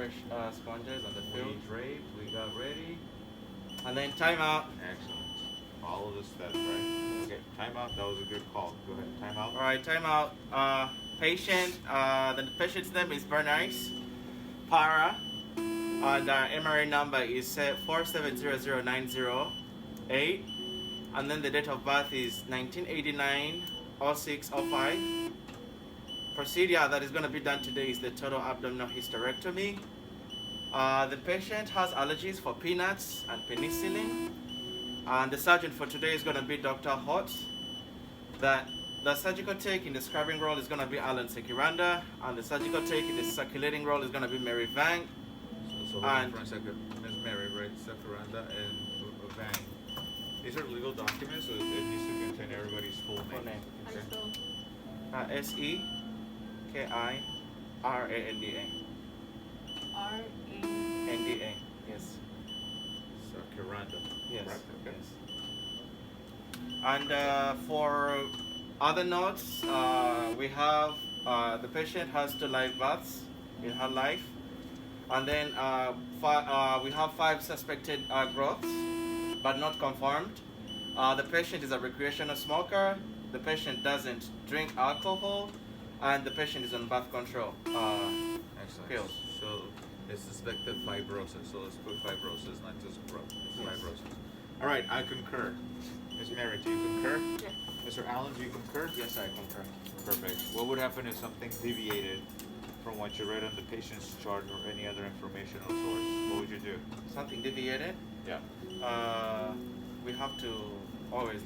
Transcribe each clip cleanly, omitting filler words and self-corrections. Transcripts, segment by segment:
fresh sponges on the We field. draped, we got ready. And then timeout. Excellent. All of the steps, right? Okay, timeout, that was a good call. Go ahead, timeout. All right, timeout. Patient, the patient's name is Bernice Para. And our MRA number is 4700908. And then the date of birth is 1989 0605. Procedure that is going to be done today is the total abdominal hysterectomy. The patient has allergies for peanuts and penicillin. And the surgeon for today is going to be Dr. Hot. The surgical take in the scribing role is going to be Alan Sekiranda. And the surgical take in the circulating role is going to be Mary Vang. So hold on for a second. Ms. Mary, right? Separanda and Vang. These are legal documents, so it needs to contain everybody's full name. Full name. Okay. Sekiranda. NDA. Yes. Sekiranda. Yes. Right, okay. Yes. And for other notes, we have the patient has 2 live births in her life. And then we have 5 suspected growths, but not confirmed. The patient is a recreational smoker. The patient doesn't drink alcohol, and the patient is on birth control Excellent. pills. So it's suspected fibrosis. So let's put fibrosis, not just growth. It's Yes. fibrosis. All right, I concur. Ms. Mary, do you concur? Yes. Mr. Allen, do you concur? Yes, I concur. Perfect. What would happen if something deviated from what you read on the patient's chart or any other informational source? What would you do? Something deviated. Yeah. We have to always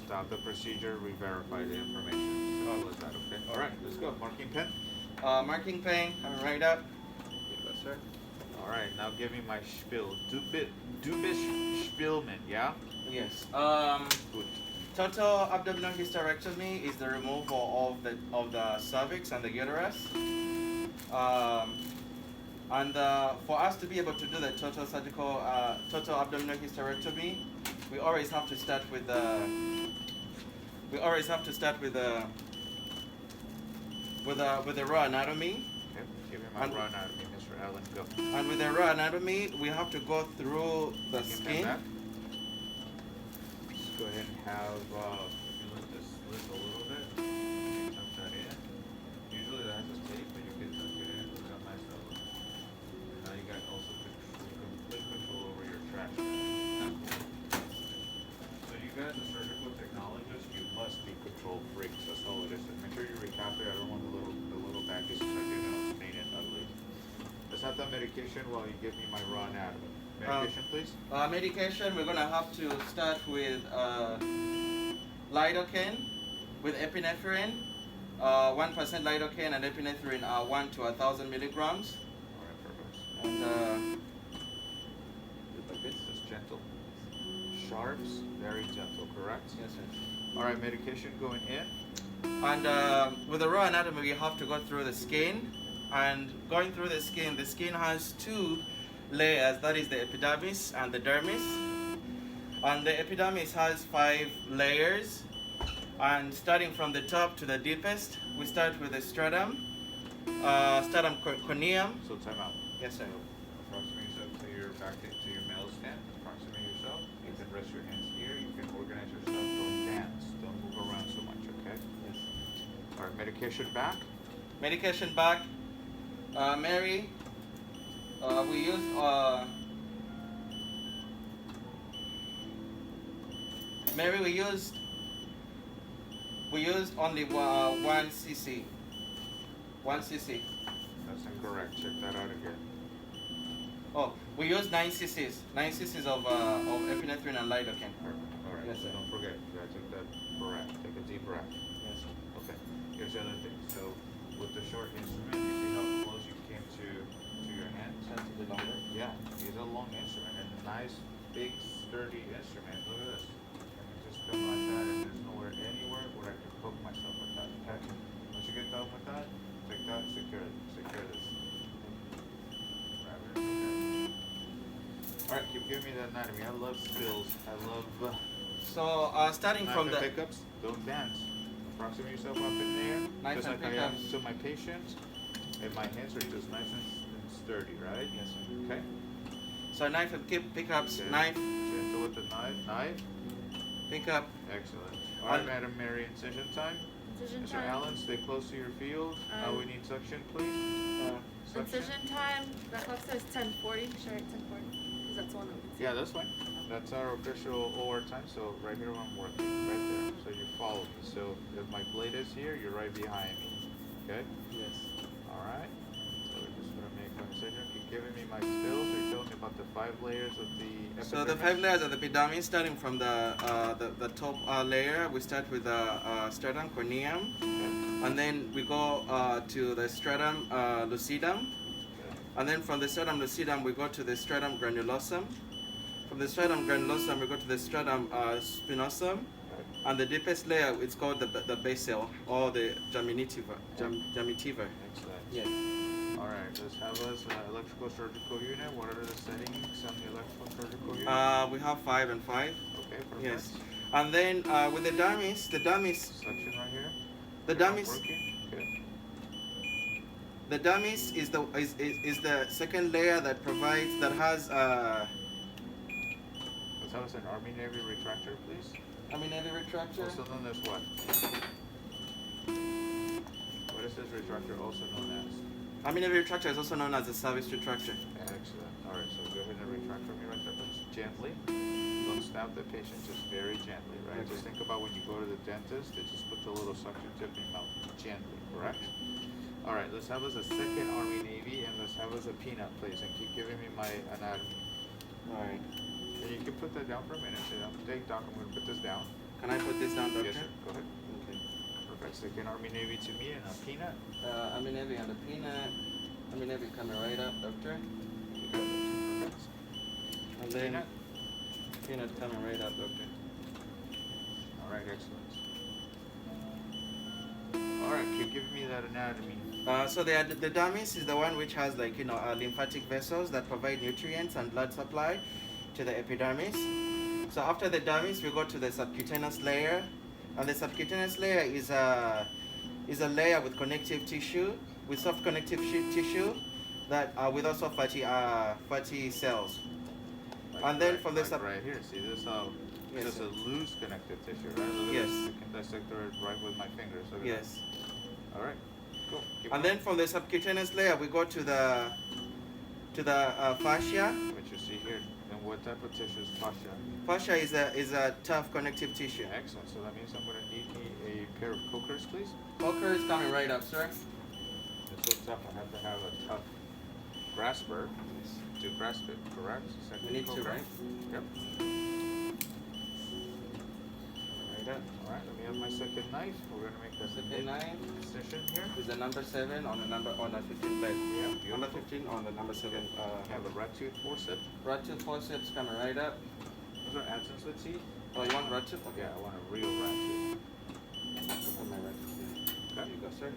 Stop the procedure, re-verify the information. Simple as that, okay? All right, let's go. Marking pen. marking pen. I'm right up. Yes, sir. All right, now give me my spiel. Dubish Spielman, yeah? Yes. Good. Total abdominal hysterectomy is the removal of the cervix and the uterus. And for us to be able to do the total abdominal hysterectomy, we always have to start with the raw anatomy. Okay, give me my And- raw anatomy, Mr. Allen. Go. And with the raw anatomy, we have to go through the Give me skin. that. Let's go ahead and have, if you lift this list a little bit, tuck that in. Usually that has a tape, but you can tuck it in. It's got nice little. Now you got also complete control over your trash bag. So you guys, as surgical technologists, you must be control freaks. That's all it is. And make sure you recap it. I don't want the little baggies so you know it's clean and ugly. Let's have that medication while you give me my raw anatomy. Medication, please. Medication, we're gonna have to start with lidocaine with epinephrine. 1% lidocaine and epinephrine are 1 to 1,000 milligrams. All right, perfect. And This is gentle. Sharps, very gentle, correct? yes, sir. All right, medication going in. And with the raw anatomy, we have to go through the skin. And going through the skin has 2 layers. That is the epidermis and the dermis. And the epidermis has 5 layers. And starting from the top to the deepest, we start with the stratum corneum. So time out. Yes, sir. Approximate yourself to your back to your male stand. Approximate yourself. You can rest your hands here. You can organize yourself. Don't dance. Don't move around so much, okay? Yes. All right, medication back. Medication back. Mary, we used Mary, we used only 1 cc. 1 cc. That's incorrect. Check that out again. Oh, we used 9 cc's. 9 cc's of epinephrine and lidocaine. Perfect. All right. Yes, so sir. don't forget. You gotta take that breath. Take a deep breath. Yes. Okay. Here's the other thing. So with the short instrument, you see how close you came to your hands? Tend to be longer. Yeah, it's a long instrument and a nice, big, sturdy instrument. Look at this. I can just come like that, and there's anywhere where I can poke myself with that. Okay. Once you get done with that, take that, secure this. Grab it. Okay. All right, keep giving me that anatomy. I love spills. I love. So starting from Knife and the pickups. Don't dance. Approximate yourself up in there, Knife just and like I am pickups. to my patient. And my hands are just nice and sturdy, right? Yes, sir. Okay. So knife and pickups, Okay. knife, Gentle with the knife. pickup. Excellent. All right, On- Madam Mary, incision time. Incision Mr. time. Allen, stay close to your field. Now we need suction, please. Suction. Incision time. That clock says 10:40. Should I write 10:40? Because that's the one that we can see. Yeah, that's fine. That's our official OR time. So right here I'm working, right there. So you follow me. So if my blade is here, you're right behind me. Okay. Yes. All right. So we're just gonna make one incision. You're giving me my spills. You're telling me about the 5 layers of the epidermis. So the 5 layers of the epidermis, starting from the top layer, we start with the stratum corneum, Okay. and then we go to the stratum lucidum, Okay. and then from the stratum lucidum we go to the stratum granulosum. From the stratum granulosum we go to the stratum spinosum, Okay. and the deepest layer it's called the basal or the geminitiva. Geminitiva. Excellent. Yes. All right. Let's have us electrical surgical unit. What are the settings on the electrical surgical unit? We have 5 and 5. Okay. Perfect. Yes. And then with the dermis, Suction right here. the Okay, I'm dermis. working. Okay. The dermis is the second layer that has Let's have us an Army Navy retractor, please. heavy retractor. Also known as what? What is this retractor also known as? Heavy retractor is also known as the service retractor. Excellent. All right, so go ahead and retract for me right there, please. Gently. Don't stab the patient, just very gently, right? Okay. Just think about when you go to the dentist, they just put the little suction tip in your mouth. Gently, correct? All right, let's have us a second Army Navy, and let's have us a peanut, please, and keep giving me my anatomy. All right. And you can put that down for a minute. Say, take, Doc, I'm going to put this down. Can I put this down, doctor? Yes, sir. Go ahead. Okay. Perfect. Second Army Navy to me and a peanut. Heavy and the peanut. Heavy coming right up, doctor. You got it. Perfect. And then Peanut. peanut coming right up, doctor. All right, excellent. All right, keep giving me that anatomy. So the dermis is the one which has lymphatic vessels that provide nutrients and blood supply to the epidermis. So after the dermis, we go to the subcutaneous layer, and the subcutaneous layer is a layer with connective tissue, with soft connective tissue, that with also fatty cells. Like And then right, from the like right here, see this how Yes, just sir. a loose connective tissue, right? Look at Yes. this. I can dissect it right with my fingers. Look at Yes. that. All right, cool. Keep And going. then from the subcutaneous layer, we go to the fascia. What you see here, and what type of tissue is fascia? Fascia is a tough connective tissue. Excellent. So that means I'm going to need me a pair of cokers, please. Poker is coming right up, sir. It's so tough. I have to have a tough grasper to grasp it. Correct. Second We need to, coker. right? Yep. Right up. All right. Let me have my second knife. We're going to make the Second knife incision here. is the number 7 on the 15 blade. Yeah. Number Beautiful. 15 on the number 7 I have a rat tooth forceps. Rat tooth forceps coming right up. Those are absence with teeth. Oh, you want rat tooth? Okay. Yeah, I want a real rat tooth. Put my rat tooth here. There you go, sir.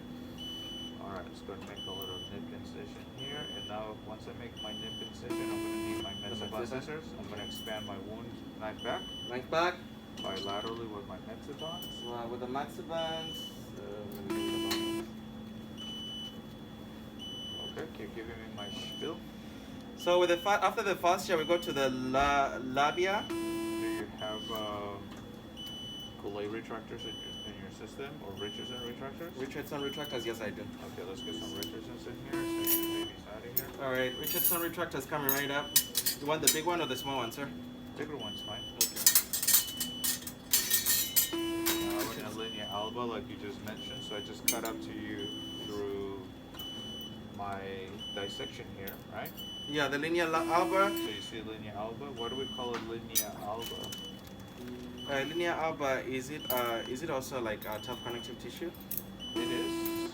All right, let's go and make a little nip incision here. And now, once I make my nip incision, I'm going to need my Metzibon Metzibon. scissors. I'm going to expand my wound knife back Knife back. bilaterally with my Metzibon. With the Maxibans. Okay, keep giving me my spiel. So with the after the fascia, we go to the labia. Do you have Goulet retractors in your system or Richardson retractors? Richardson retractors, yes I do. Okay, let's get some Richardsons in here. So you babies out of here. All right, Richardson retractors coming right up. You want the big one or the small one, sir? Bigger one's fine. Okay. In a linea alba, like you just mentioned, so I just cut up to you through my dissection here, right? Yeah, the linea alba. So you see linea alba. What do we call a linea alba? Linea alba, is it also like a tough connective tissue? It is.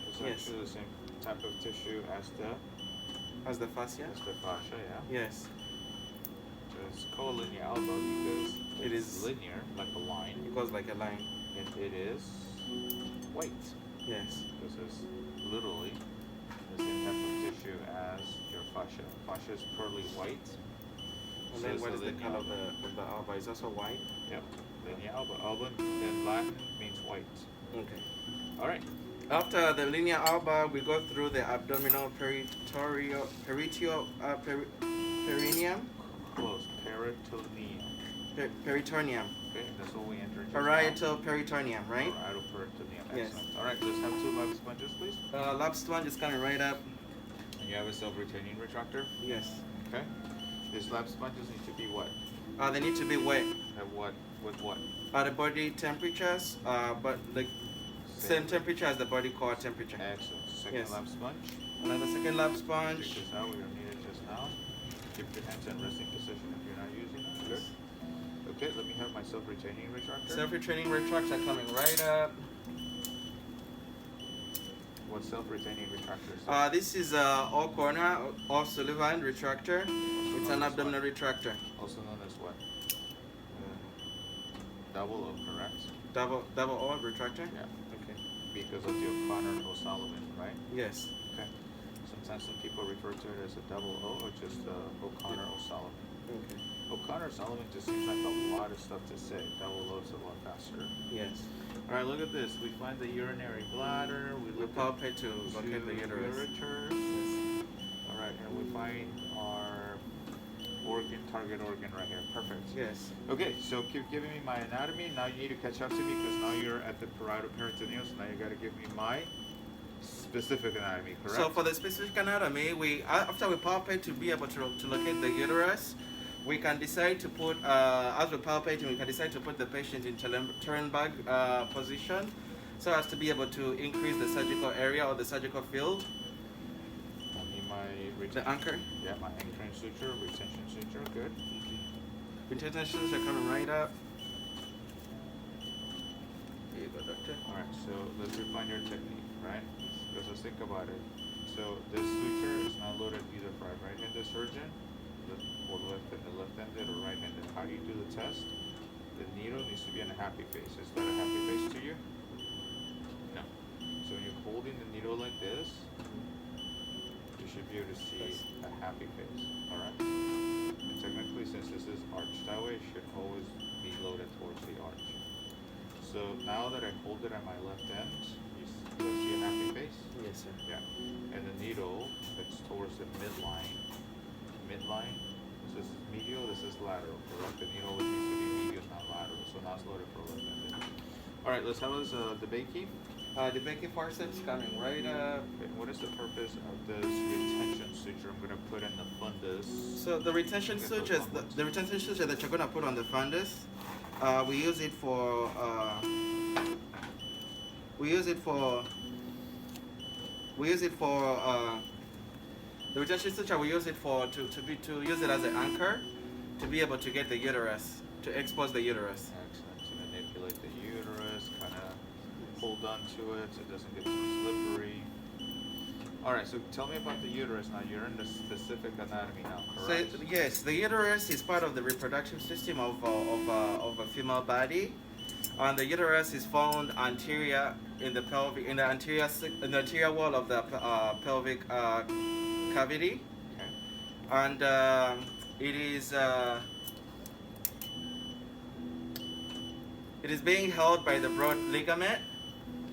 It's Yes. actually the same type of tissue as the Fascia? fascia, yeah. Yes. So it's called linea alba because It it's is- linear, like a line, It goes like a line. and it is white. Yes. This is literally the same type of tissue as your fascia. Fascia is pearly white. And So then is what is the linea color alba. of the alba? It's also white? Yep, linea alba. Alba in Latin means white. Okay. All right, After the linea alba, we go through the abdominal perineum, Close. Peritoneum. peritoneum, Okay, that's what we entered. parietal peritoneum, right? Parietal peritoneum. Yes. Excellent. All right, let's have 2 lap sponges, please. Lap sponge is coming right up. And you have a self-retaining retractor. Yes. Okay. These lap sponges need to be what? They need to be wet. At what? With what? The body temperatures, but the same temperature as the body core temperature. Excellent. Second Yes. lap sponge. Another second lap sponge. Check this out. We don't need it just now. Keep your hands in resting position if you're not using it. Good. Okay, let me have my self-retaining retractor. Self-retaining retractor coming right up. What self-retaining retractor is this? This is all corner O'Sullivan retractor. It's an abdominal retractor. Also known as what? Double O, correct? Double O retractor. Yeah. Okay. Because of the O'Connor O'Sullivan, right? Yes. Okay. Sometimes some people refer to it as a double O or just O'Connor O'Sullivan. Okay. O'Connor O'Sullivan just seems like a lot of stuff to say. Double O's a lot faster. Yes. All right, look at this. We find the urinary bladder. We We look palpate to at locate the uterus. ureters. Yes. All right, and we find our target organ right here. Perfect. Yes. Okay, so keep giving me my anatomy. Now you need to catch up to me because now you're at the parietal peritoneum. So now you got to give me my specific anatomy, correct? So for the specific anatomy, after we palpate to be able to locate the uterus, we can decide to put, as we're palpating, we can decide to put the patient in Trenberg position so as to be able to increase the surgical area or the surgical field. I need my The anchor. Yeah, my anchoring suture, retention suture, good. Retentions are coming right up. Here you go, doctor. Alright, so let's refine your technique, right? Because let's think about it. So this suture is not loaded either by right-handed surgeon, or left-handed or right-handed. How do you do the test? The needle needs to be in a happy face. Is that a happy face to you? No. So when you're holding the needle like this, you should be able to see a happy face, alright? And technically, since this is arched that way, it should always be loaded towards the arch. So now that I hold it at my left end, you see a happy face? Yes, sir. Yeah. And the needle that's towards the midline, so this is medial, this is lateral, correct? The needle always needs to be medial, not lateral, so now it's loaded for left-handed. Alright, let's have us the Bakey. The Becky forceps coming right up. Okay, what is the purpose of this retention suture I'm going to put in the fundus? So the retention Okay, so sutures, fundus. the retention suture that you're gonna put on the fundus, we use it for the retention suture. We use it for to use it as an anchor to be able to get the uterus, to expose the uterus. Excellent. To manipulate the uterus, kind of hold on to it so it doesn't get too slippery. Alright, so tell me about the uterus now. You're in the specific anatomy now, correct? So yes, the uterus is part of the reproductive system of a female body, and the uterus is found anterior in the pelvic, in the anterior wall of the pelvic cavity, Okay. and it is being held by the broad ligament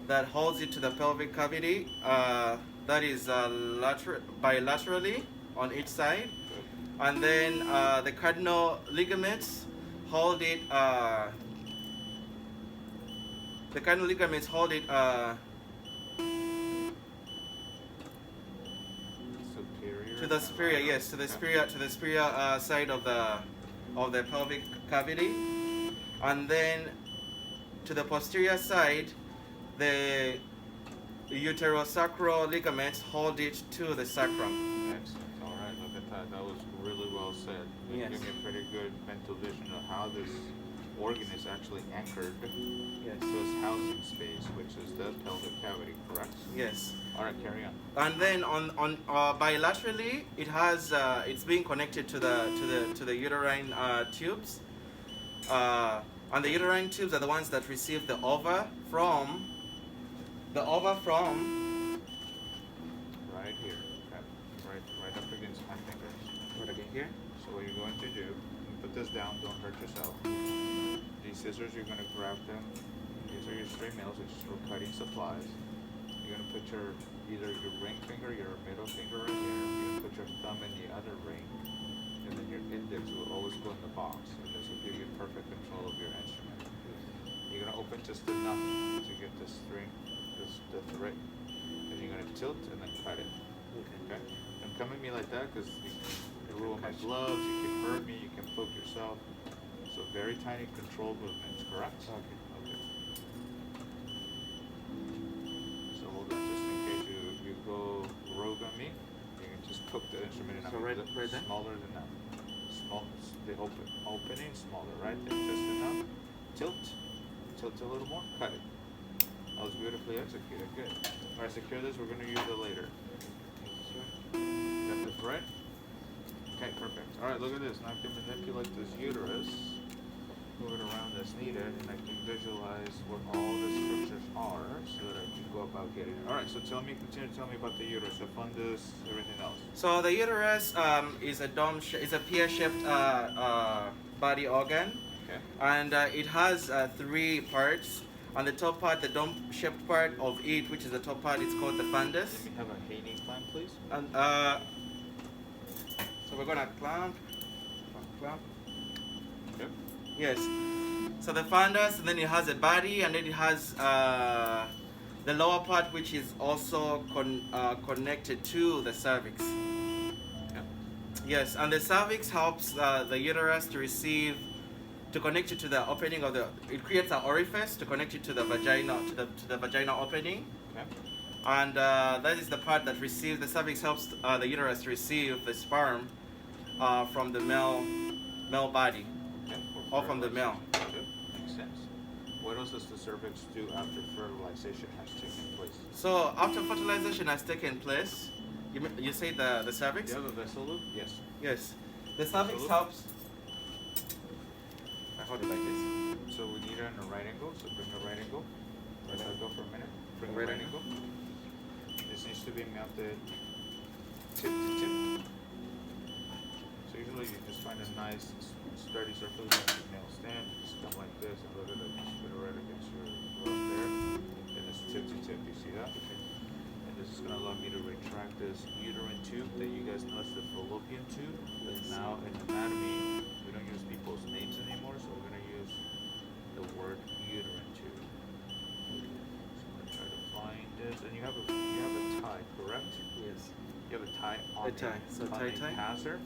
that holds it to the pelvic cavity. That is bilaterally on each side, Good. and then the cardinal ligaments hold it. The cardinal ligaments hold it. Superior. To the superior, yes, to the superior, side of the pelvic cavity, and then to the posterior side, the uterosacral ligaments hold it to the sacrum. Excellent. Alright, look at that. That was really well said. You Yes. give me a pretty good mental vision of how this organ is actually anchored Yes. to its housing space, which is the pelvic cavity, correct? Yes. Alright, carry on. And then on bilaterally, it has it's being connected to the uterine tubes. And the uterine tubes are the ones that receive the ova from Right here. Okay. Right up against my fingers. what again here? So what you're going to do, you put this down, don't hurt yourself. These scissors, you're going to grab them. These are your straight nails, which is for cutting supplies. You're put either your ring finger, your middle finger right here. You can put your thumb in the other ring, and then your index will always go in the box, and this will give you perfect control of your instrument. You're gonna open just enough to get the string, the thread, and you're gonna tilt and then cut it. Okay? Don't come at me like that because you ruin my gloves. You can hurt me. You can poke yourself. So very tiny controlled movements, correct? Okay. Okay. So hold on, just in case you go rogue on me, you can just poke the instrument and So right there? smaller than that. The opening smaller, right there, just enough. Tilt a little more, cut it. That was beautifully executed, good. Alright, secure this, we're gonna use it later. Got the thread? Okay, perfect. Alright, look at this. Now I can manipulate this uterus, move it around as needed, and I can visualize what all the structures are so that I can go about getting it. Alright, so continue to tell me about the uterus, the fundus, everything else. So the uterus is a is a pear-shaped body organ, Okay. and it has three parts. On the top part, the dome-shaped part of it, which is the top part, it's called the fundus. Let me have a Haney clamp, please. And so we're gonna clamp. Okay. Yes. So the fundus, and then it has a body, and then it has the lower part, which is also connected to the cervix. Yeah. Yes, and the cervix helps the uterus to connect it to the opening of it creates an orifice to connect it to the vagina, to the vagina opening. Okay. And that is the part that receives, the cervix helps the uterus receive the sperm from the male body, Okay. or from the male. Good. Makes sense. What else does the cervix do after fertilization has taken place? So after fertilization has taken place, you say the cervix? Do you have a vessel loop? Yes. Yes. The cervix Absolutely. helps. I hold it like this. So we need it in a right angle. So bring a right angle. Let that go for a minute. Bring a Right right angle. angle. This needs to be mounted tip to tip. So usually you just find a nice sturdy surface like a nail stand. Just come like this and look at it. Just put it right against your glove there. And it's tip to tip. You see that? And this is gonna allow me to retract this uterine tube that you guys know as the fallopian tube. But now in anatomy, we don't use people's names anymore, so we're gonna use the word uterine tube. So I'm gonna try to find this. And you have a tie, correct? Yes. You have a tie on A tie. So on tie. a passer?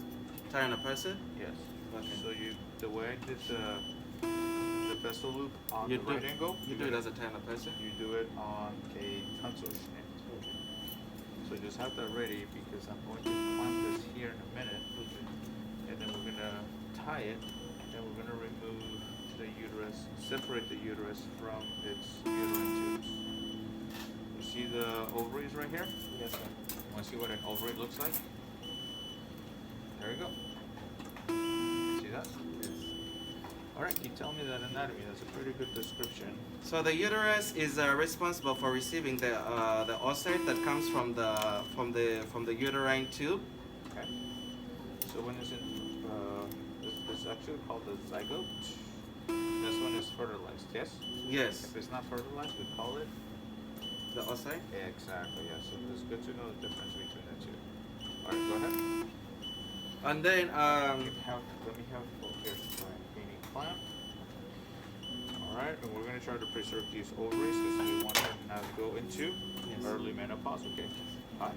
Tie on a person. Yes. Okay. So the way I did the vessel loop on the right angle, You do it as a tie on a person. you do it on a Tanzschnitt. So just have that ready because I'm going to clamp this here in a minute, and then we're gonna tie it, and we're gonna remove the uterus, separate the uterus from its uterine tubes. You see the ovaries right here? Yes, sir. Want to see what an ovary looks like? There you go. See that? Yes. All right, keep telling me that anatomy. That's a pretty good description. So the uterus is responsible for receiving the oocyte that comes from the uterine tube. Okay. So when it's in, this is actually called the zygote. This one is fertilized. Yes. Yes. If it's not fertilized, we call it. The oocyte. Exactly. Yeah. So it's good to know the difference between the two. All right. Go ahead. And then Let me have. Oh, here's my Haney clamp. Alright, and we're going to try to preserve these ovaries because we want them to not go into early menopause. Okay. Hi.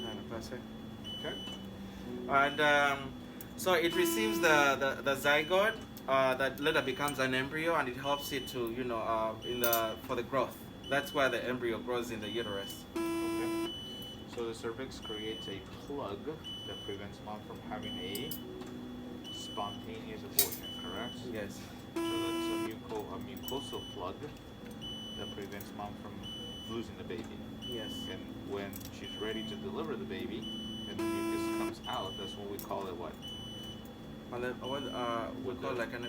tie on a person. Okay. And so it receives the zygote that later becomes an embryo, and it helps it to for the growth. That's where the embryo grows in the uterus. Okay. So the cervix creates a plug that prevents mom from having a spontaneous abortion, correct? Yes. So that's a mucosal plug that prevents mom from losing the baby. Yes. And when she's ready to deliver the baby and the mucus comes out, that's what we call it what? And then we call like an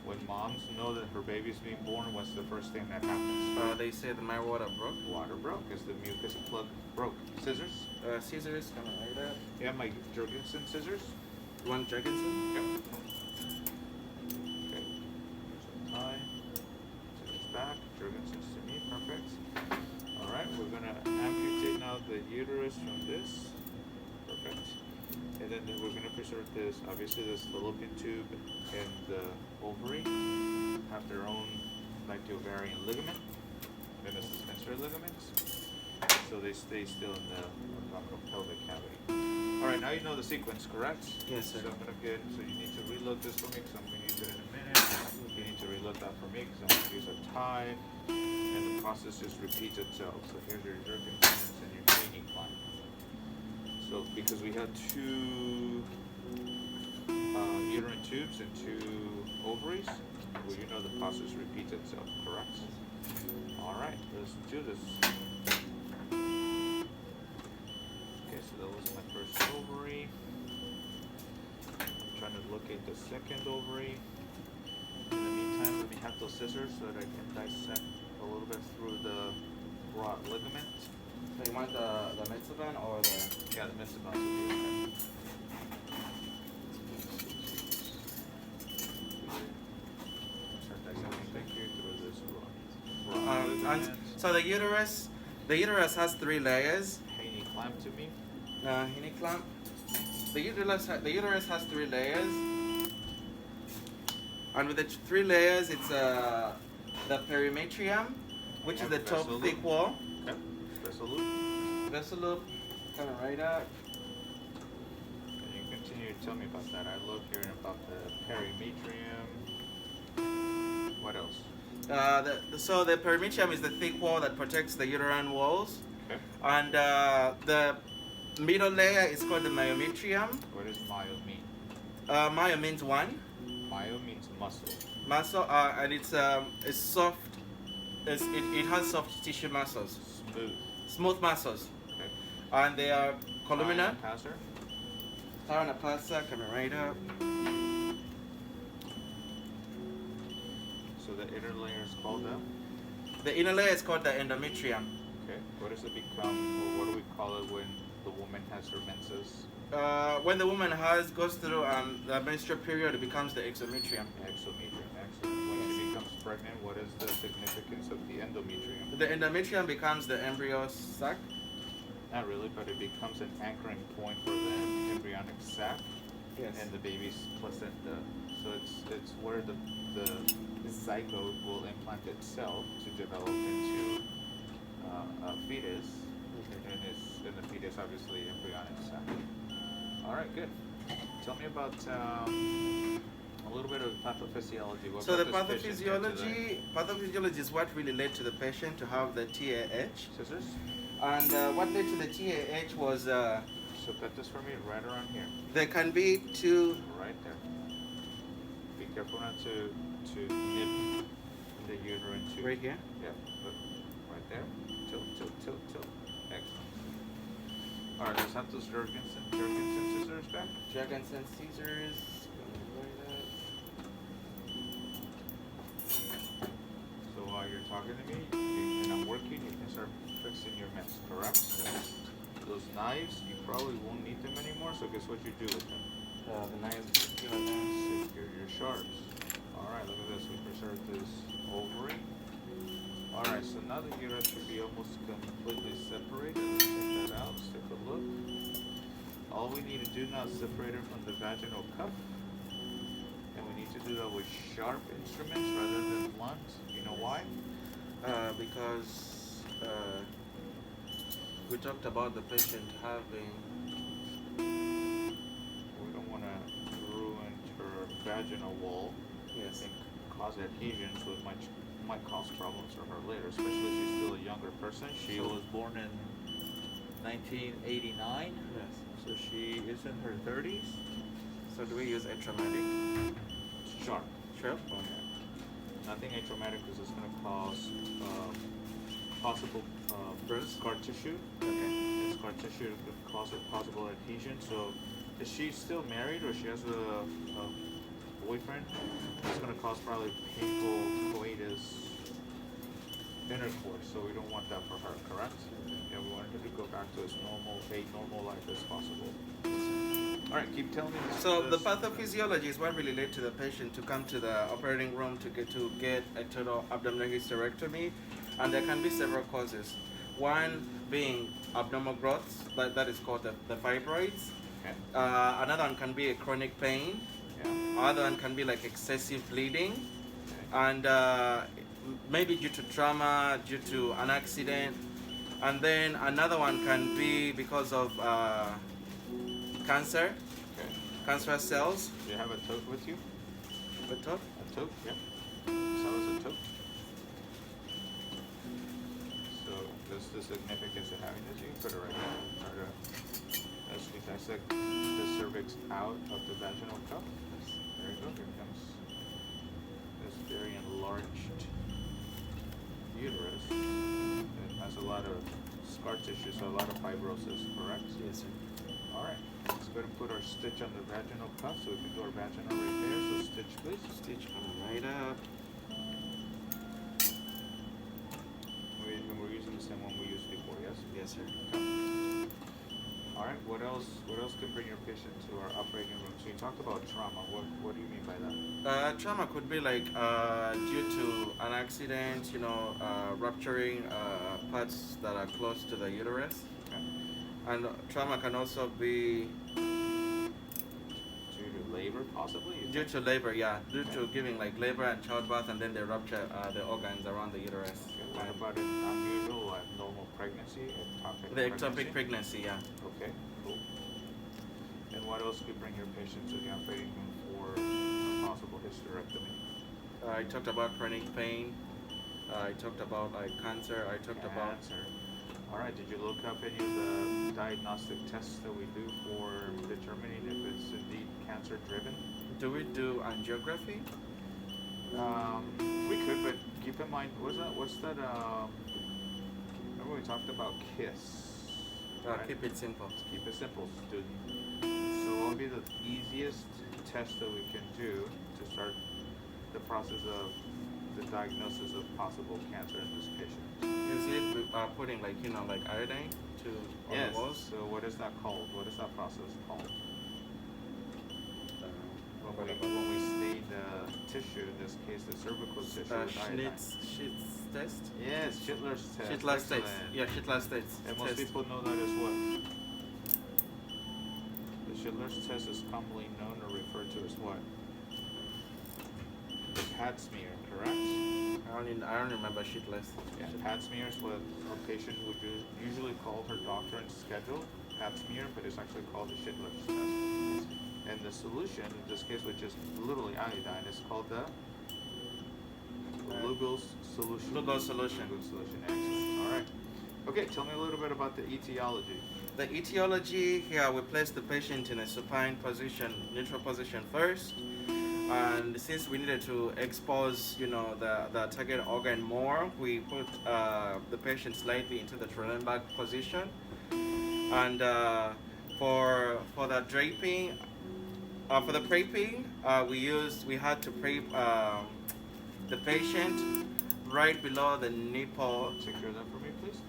When moms know that her baby's being born, what's the first thing that happens? they say that my water broke. Water broke because the mucus plug broke. Scissors? Scissors, kind of like that. You have my Jorgensen scissors? One Jorgensen. Yep. Okay. Here's a tie. Scissors back. Jorgensen's to me. Perfect. All Alright, we're gonna amputate now the uterus from this. Perfect. And then we're gonna preserve this. Obviously, this fallopian tube and the ovary have their own, like the ovarian ligament and the suspensory ligaments. So they stay still in the abdominal pelvic cavity. Alright, now you know the sequence, correct? Yes, sir. So I'm gonna get, so you need to reload this for me because I'm gonna use it in a minute. You need to reload that for me because I'm gonna use a tie. And the process just repeats itself. So here's your circumference and your training climb. So because we had two uterine tubes and two ovaries, well, you know the process repeats itself, correct? Alright, let's do this. Okay, so that was my first ovary. I'm trying to locate the second ovary. In the meantime, let me have those scissors so that I can dissect a little bit through the raw ligament. So you want the Metsuban or the... Yeah, the mesobones would be okay. Start dissecting here through this raw and ligament. so the uterus has 3 layers. Haney clamp to me. Henny clamp. The uterus has 3 layers. And with the 3 layers, it's the perimetrium, which is the top Vessel thick loop. wall. Okay. Vessel loop. Vessel loop, coming right up. And you continue to tell me about that. I look here about the perimetrium. What else? So the perimetrium is the thick wall that protects the uterine walls. Okay. And the middle layer is called the myometrium. What does myo mean? Myo means 1. Myo means muscle. Muscle, and it's soft. It has soft tissue muscles, Smooth. smooth muscles, Okay. and they are columnar. Passer. Tarana plassa coming right up. So the inner layer is called the. The inner layer is called the endometrium. Okay. What does it become, or what do we call it when the woman has her menses? When the woman goes through the menstrual period, it becomes the exometrium. Exometrium. Excellent. When she becomes pregnant, what is the significance of the endometrium? The endometrium becomes the embryo sac. Not really, but it becomes an anchoring point for the embryonic sac Yes. and the baby's placenta. So it's where the zygote will implant itself to develop into a fetus, and the fetus obviously embryonic sac. All right, good. Tell me about a little bit of pathophysiology. What So the brought this patient here today? pathophysiology is what really led to the patient to have the TAH. Scissors. And what led to the TAH was So cut this for me right around here, there can be 2. right there. Be careful not to nip the uterine tube. Right here. Yep, look, right there. Tilt. Excellent. All right, let's have those Jurgensen scissors back. Jurgensen scissors. So while you're talking to me and I'm working, you can start fixing your mess, correct? Those knives, you probably won't need them anymore, so guess what you do with them? The knives. Your sharps. Alright, look at this. We preserved this ovary. Alright, so now the uterus should be almost completely separated. Let's take that out. Let's take a look. All we need to do now is separate it from the vaginal cup. And we need to do that with sharp instruments rather than blunt. You know why? Because we talked about the patient having. We don't want to ruin her vaginal wall. Yes. And cause adhesions, which might cause problems for her later, especially if she's still a younger person. She was born in 1989, Yes. so she is in her 30s. So do we use atraumatic? Sharp. Sure. Nothing atraumatic because it's going to cause possible Bruise? scar tissue. Okay. And scar tissue could cause a possible adhesion. So is she still married or she has a boyfriend? It's going to cause probably painful coitus intercourse. So we don't want that for her, correct? Yeah, we want her to go back to as normal life as possible. All right, keep telling me. So the pathophysiology is what really led to the patient to come to the operating room to get a total abdominal hysterectomy, and there can be several causes. One being abnormal growths, that is called the fibroids. Okay. Another one can be a chronic pain. Yeah. Other one can be like excessive bleeding, Okay. and maybe due to trauma, due to an accident. And then another one can be because of cancer, Okay. cancerous cells. Do you have a toque with you? But tough. A toque? Yep. So is a toque. So this is the significance of having this. You can put it right there. Try to as we dissect the cervix out of the vaginal cup. There you go. Here comes this very enlarged uterus. It has a lot of scar tissue, so a lot of fibrosis, correct? Yes, sir. Alright, let's go ahead and put our stitch on the vaginal cuff so we can do our vaginal repair. So stitch please. Stitch coming right up. And we're using the same one we used before, yes? Yes, sir. Okay. Alright, what else could bring your patient to our operating room? So you talked about trauma. What do you mean by that? Trauma could be like due to an accident, rupturing parts that are close to the uterus. Okay. And trauma can also be Due to labor possibly? You due think? to labor, yeah, due Okay. to giving like labor and childbirth, and then they rupture the organs around the uterus. Okay, what And about an unusual, abnormal pregnancy? Ectopic the ectopic pregnancy, yeah. Okay, cool. And what else could bring your patient to the operating room for a possible hysterectomy? I talked about chronic pain. I talked about like cancer. I talked about Cancer. Alright, did you look up any of the diagnostic tests that we do for determining if it's indeed cancer driven? do we do angiography? We could, but keep in mind, what's that, remember we talked about KISS? right? Keep it simple. Keep it simple, student. So what would be the easiest test that we can do to start the process of the diagnosis of possible cancer in this patient? Is it putting like iodine to on Yes. the walls? So what is that called? What is that process called? When we stain the tissue, in this case the cervical tissue with iodine. Schnitt's test. Yes, Schindler's test. Schnittler's test. Excellent. Yeah, Schnittler's test. And most people know that as what? The Schindler's test is commonly known or referred to as what? The pap smear, correct? I don't remember Schnittler's. Yeah, pap smear is what a patient would usually call her doctor and schedule. Pap smear, but it's actually called the Schindler's test. And the solution, in this case, which is literally iodine, is called the Lugol's solution. Lugol's solution. Lugol's solution, excellent. Alright. Okay, tell me a little bit about the etiology. The etiology here, we place the patient in a supine position, neutral position first. And since we needed to expose, the target organ more, we put the patient slightly into the Trellenbach position. And for the draping, for the preping, we had to prep the patient right below the nipple. Secure that for me, please.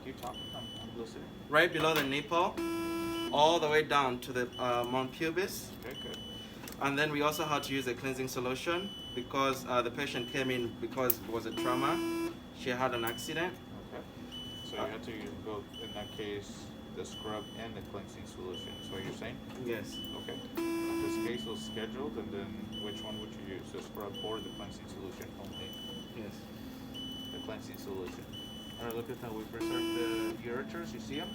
Keep talking. I'm listening. Right below the nipple, all the way down to the mount pubis. Okay, good. And then we also had to use a cleansing solution because the patient came in because it was a trauma. She had an accident. Okay. So you had to go, in that case, the scrub and the cleansing solution. Is what you're saying? Yes. Okay. This case was scheduled, and then which one would you use? The scrub or the cleansing solution only? Yes. The cleansing solution. Alright, look at how we preserve the ureters. You see them?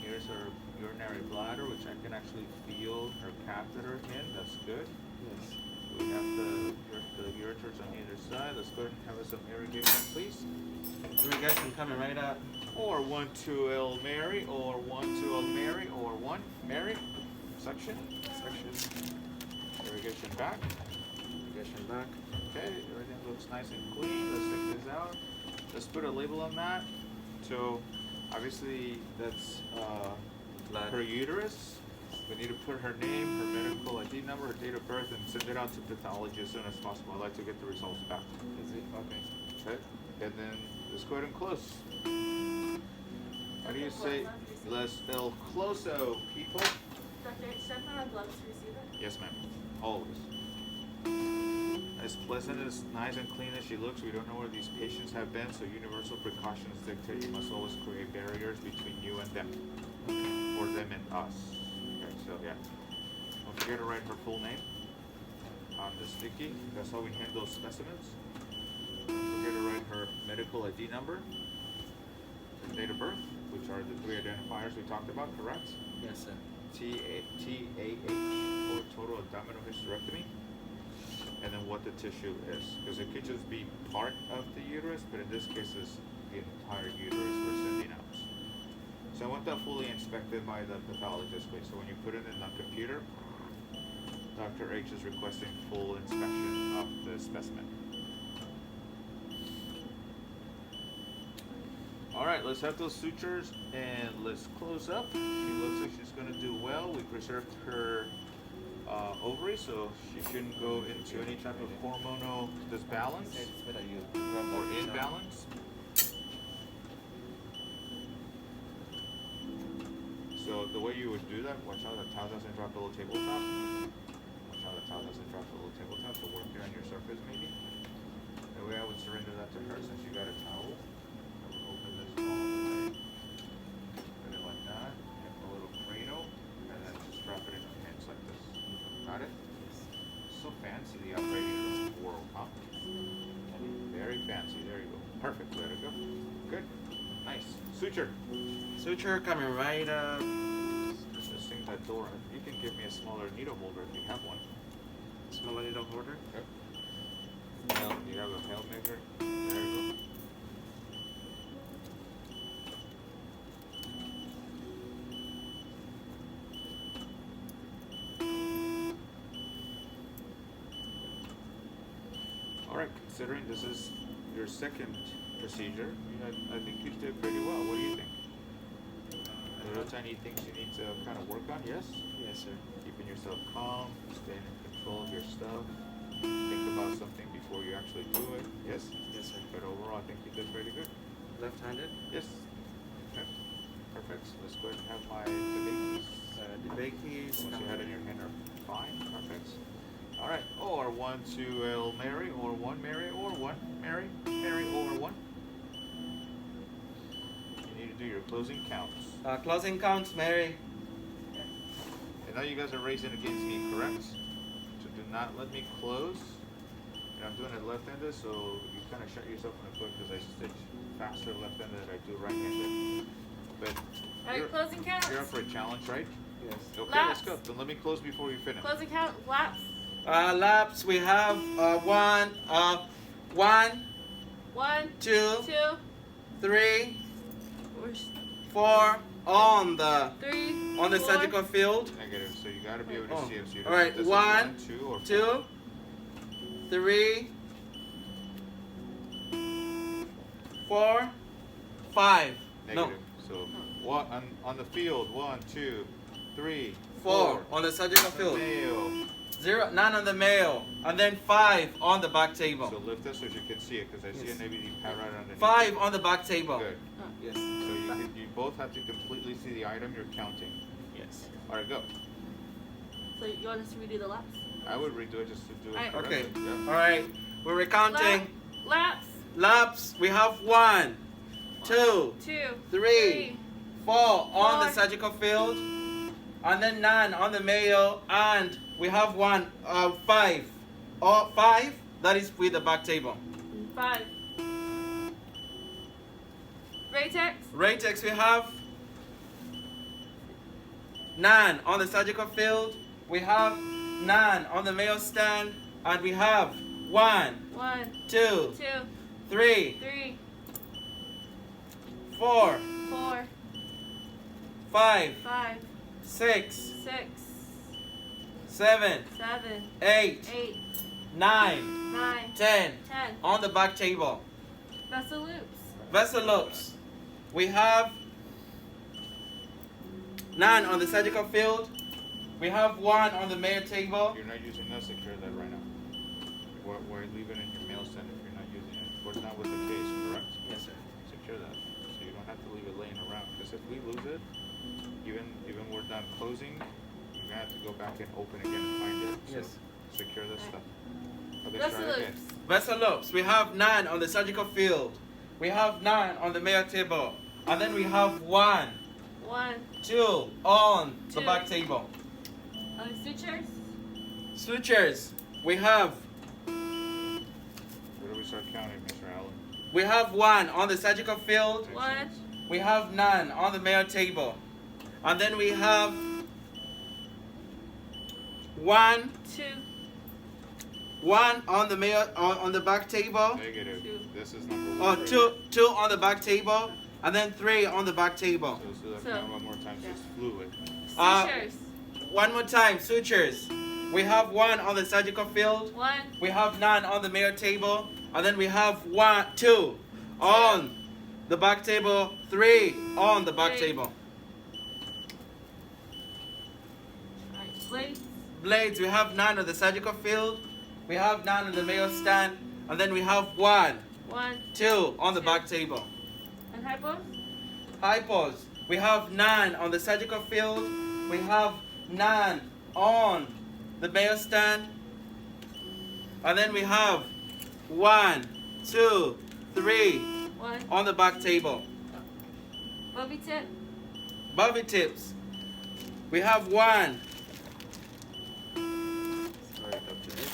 Here's our urinary bladder, which I can actually feel her catheter in. That's good. Yes. We have the ureters on either side. Let's go ahead and have some irrigation, please. Irrigation coming right out. Or 1 2 Mary, or 1 2 Mary, or 1 Mary. Section. Section. Irrigation back. Irrigation back. Okay, everything looks nice and clean. Let's take this out. Let's put a label on that. So, obviously, that's Blood. her uterus. We need to put her name, her medical ID number, her date of birth, and send it out to pathology as soon as possible. I'd like to get the results back. Is it? Okay. Okay, and then let's go ahead and close. How do you say les el closo, people? Dr. Stefan, our gloves to receive it? Yes, ma'am. Always. as pleasant, as nice and clean as she looks, we don't know where these patients have been, so universal precautions dictate you must always create barriers between you and them, or them and us. Okay, so yeah. Don't forget to write her full name on the sticky. That's how we handle specimens. Don't forget to write her medical ID number, her date of birth, which are the 3 identifiers we talked about, correct? Yes, sir. TAH, or total abdominal hysterectomy, and then what the tissue is. Because it could just be part of the uterus, but in this case, it's the entire uterus we're sending out. So I want that fully inspected by the pathologist, please. So when you put it in the computer, Dr. H is requesting full inspection of the specimen. All right, let's have those sutures and let's close up. She looks like she's gonna do well. We preserved her ovary, so she shouldn't go into any type of hormonal disbalance or imbalance. So the way you would do that, watch out the towel doesn't drop below tabletop. Watch out the towel doesn't drop below tabletop, so work here on your surface maybe. That way I would surrender that to her since you got a towel. I would open this all the way. Put it like that, get a little cradle, and then just drop it in your hands like this. Got it? So fancy the operating world, huh? Very fancy, there you go. Perfect, let it go. Good, nice. Suture. Suture coming right up. Just sing that door. You can give me a smaller needle holder if you have one. Smaller needle holder. Yep. Well, you have a hell measure. There you go. All right. Considering this is your second procedure, I think you did pretty well. What do you think? Little tiny things you need to kind of work on, yes? Yes, sir. Keeping yourself calm, staying in control of your stuff. Think about something before you actually do it, yes? Yes, sir. But overall, I think you did pretty good. Left-handed. Yes. Okay. Perfect. So let's go ahead and have my debates. The bakies. Once you had in your hand are fine. Perfect. All right. Or 1, 2, L, Mary, or 1, Mary, or 1, Mary, Mary, or 1. You need to do your closing counts. Closing counts, Mary. And now you guys are raising against me, correct? So do not let me close. And I'm doing it left-handed, so you kind of shut yourself in the foot because I stitch faster left-handed than I do right-handed. But Alright, closing counts. you're up for a challenge, right? Yes. Okay, Laps. let's go. Then let me close before you finish. Closing count, laps. Laps. We have 1, 1, 1, 2, 2, 3, or 4 on the 3, on the 4. surgical field. Negative, so you got to be able to Oh. see it. So you All don't right, know if this is 1, 1, 2, or 4. 2, 3, 4, 5. No, Negative. So what on the field? 1, 2, 3, 4 on the surgical On the field. male. 0, none on the male, and then 5 on the back table. So lift this so you can see it, because I see Yes. it maybe pad right underneath. 5 on the back table. Good. Yes. So you both have to completely see the item you're counting. Yes. All right, go. So you want us to redo the laps? I would redo it just to do it Alright. correctly. Okay. Yeah. All right. We're recounting Laps. laps. We have 1, 2, 2, 3, 4 on the 4. surgical field, and then none on the male, and we have 5. 5. That is with the back table. 5. Ratex. Ratex, we have none on the surgical field. We have none on the male stand, and we have 1, 1, 2, 2, 3, 3, 4, 4, 5, 5, 6, 6, 7, 7, 8, 8, 9, 9, 10 10. on the back table. Vessel loops. Vessel loops. We have none on the surgical field. We have 1 on the male table. You're not using that, secure that right now. We're leaving it in your mail stand if you're not using it. We're not with the case, correct? Yes, sir. Secure that. So you don't have to leave it laying around. Because if we lose it, even we're done closing, you're going to have to go back and open again and find it. So Yes. secure this stuff. Okay, try again. Vesalopes. We have none on the surgical field. We have none on the Mayo table. And then we have 1, 2 on the Two. back table. Sutures. Sutures. We have Where do we start counting, Mr. Allen? we have 1 on the surgical field. One, We have none on the Mayo table. And then we have 1, two, 1 on the Mayo on the back table. Negative. Two. This is number Oh, 1. two on the back table. And then 3 on the back table. So let's do that So- count one more time. So yeah. it's fluid. sutures. One more time, sutures. We have 1 on the surgical field. One, We have none on the Mayo table. And then we have 2 on the back table. 3 on the back Three. table. alright, blades. Blades, we have none on the surgical field. We have none on the Mayo stand. And then we have 1, One, 2 on the Two. back table. and hypos. Hypos, we have none on the surgical field. We have none on the Mayo stand. And then we have 1, 2, 3 One, on the back table. bobby tip. Bobby tips, we have 1. Sorry, Dr. H.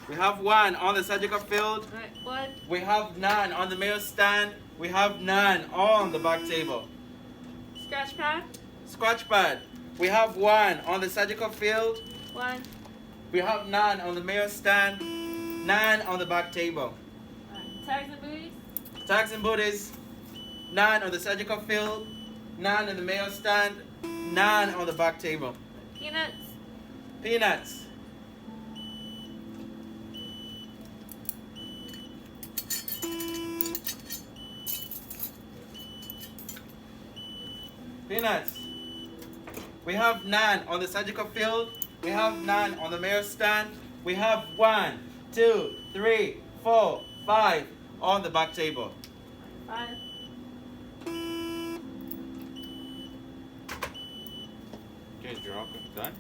We have 1 on the surgical field. Alright, one, We have none on the Mayo stand. We have none on the back table. scratch pad. Scratch pad, we have 1 on the surgical field. One, We have none on the Mayo stand. None on the back table. alright, tags and booties. Tags and booties, none on the surgical field. None on the Mayo stand. None on the back table. Peanuts. Peanuts, peanuts. We have none on the surgical field. We have none on the Mayo stand. We have 1, 2, 3, 4, 5 on the back table. Five, Okay, you're all done.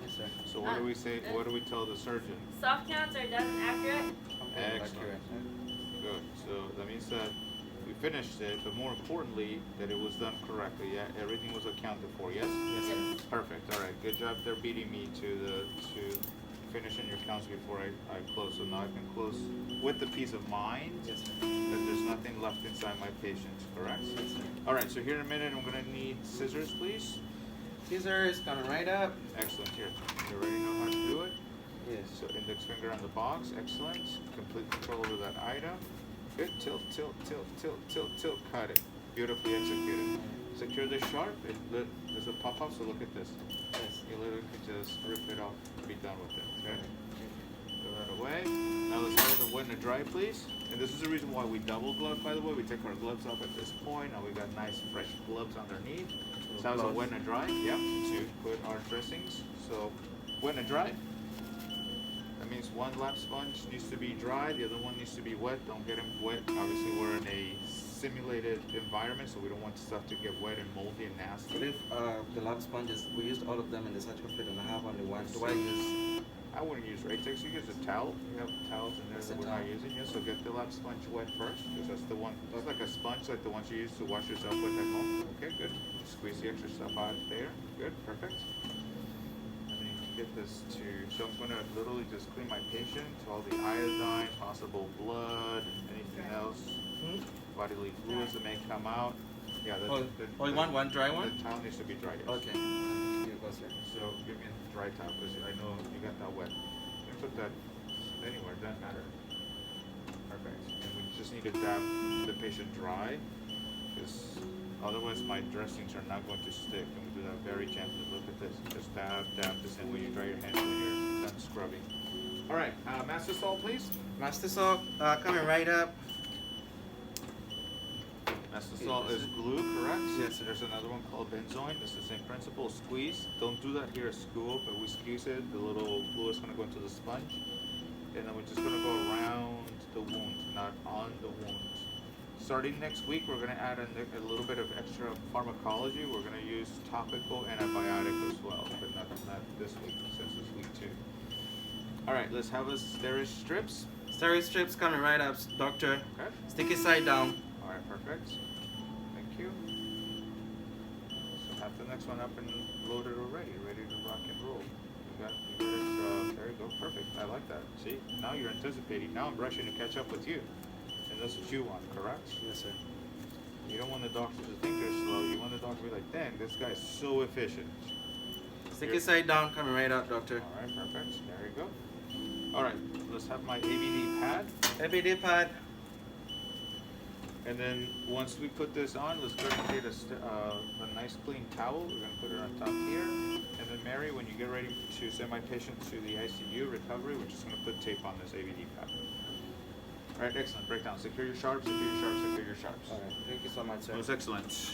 Yes, sir. So what do we say? What do we tell the surgeon? soft counts are done and accurate. Excellent. Good. So that means that we finished it, but more importantly, that it was done correctly. Yeah, everything was accounted for. Yes. Yes, sir. Yes. Perfect. All right. Good job. They're beating me to finishing your counts before I close. So now I can close with the peace of mind Yes, sir. that there's nothing left inside my patient. Correct. Yes, sir. All right. So here in a minute, I'm gonna need scissors, please. Scissors coming right up. Excellent. Here. You already know how to do it. Yes. So index finger on the box, excellent. Complete control over that item. Good, tilt, tilt, tilt, tilt, tilt, tilt, cut it. Beautifully executed. Secure this sharp, there's a pop-up, so look at this. Yes. You literally can just rip it off, be done with it, okay? Throw that away. Now let's have the wet and dry, please. And this is the reason why we double glove, by the way. We take our gloves off at this point. Now we got nice fresh gloves underneath. So how's the wet and dry? Yeah, to put our dressings. So wet and dry. That means one lap sponge needs to be dry, the other one needs to be wet. Don't get them wet. Obviously, we're in a simulated environment, so we don't want stuff to get wet and moldy and What nasty. if the lap sponges, we used all of them in the surgical field and I have only one? Do I use? I wouldn't use Ratex. You use a towel. You have towels in there Just that a we're not towel. using yet. So get the lap sponge wet first, because that's the one. It's like a sponge, like the ones you use to wash yourself with at home. Okay, good. Squeeze the extra stuff out there. Good, perfect. And then you can get this to. So I'm gonna literally just clean my patient to all the iodine, possible blood, anything else, Hmm? bodily fluids that may come out. Yeah, that's Oh, oh, you want one dry one? The towel needs to be dry. Yes. Okay. Here goes, sir. So give me a dry towel because I know you got that wet. You can put that anywhere, doesn't matter. Perfect. And we just need to dab the patient dry because otherwise my dressings are not going to stick. And we do that very gently. Look at this. Just dab, dab the same way you dry your hands when you're done scrubbing. All right, master salt, please. Master salt coming right up. Master salt is glue, correct? Yes, sir. There's another one called benzoin. It's the same principle. Squeeze. Don't do that here at school, but we squeeze it. The little glue is going to go into the sponge. And then we're just going to go around the wound, not on the wound. Starting next week, we're going to add a little bit of extra pharmacology. We're going to use topical antibiotic as well, but not this week, since it's week 2. All right, let's have us steri strips. Stereo strips coming right up, doctor. Okay. Stick it side down. All right, perfect. Thank you. So have the next one up and loaded already, ready to rock and roll. You got this, there you go, perfect. I like that. See, now you're anticipating. Now I'm rushing to catch up with you. And that's what you want, correct? Yes, sir. You don't want the doctor to think they're slow. You want the doctor to be like, dang, this guy's so efficient. Stick it side down, coming right up, doctor. All right, perfect. There you go. All right, let's have my ABD pad. ABD pad. And then once we put this on, let's go ahead and get a nice clean towel. We're going to put it on top here. And then Mary, when you get ready to send my patient to the ICU recovery, we're just going to put tape on this ABD pad. All right, excellent. Breakdown. Secure your sharps, secure your sharps, secure your sharps. All right. Thank you so much, sir. Most excellent.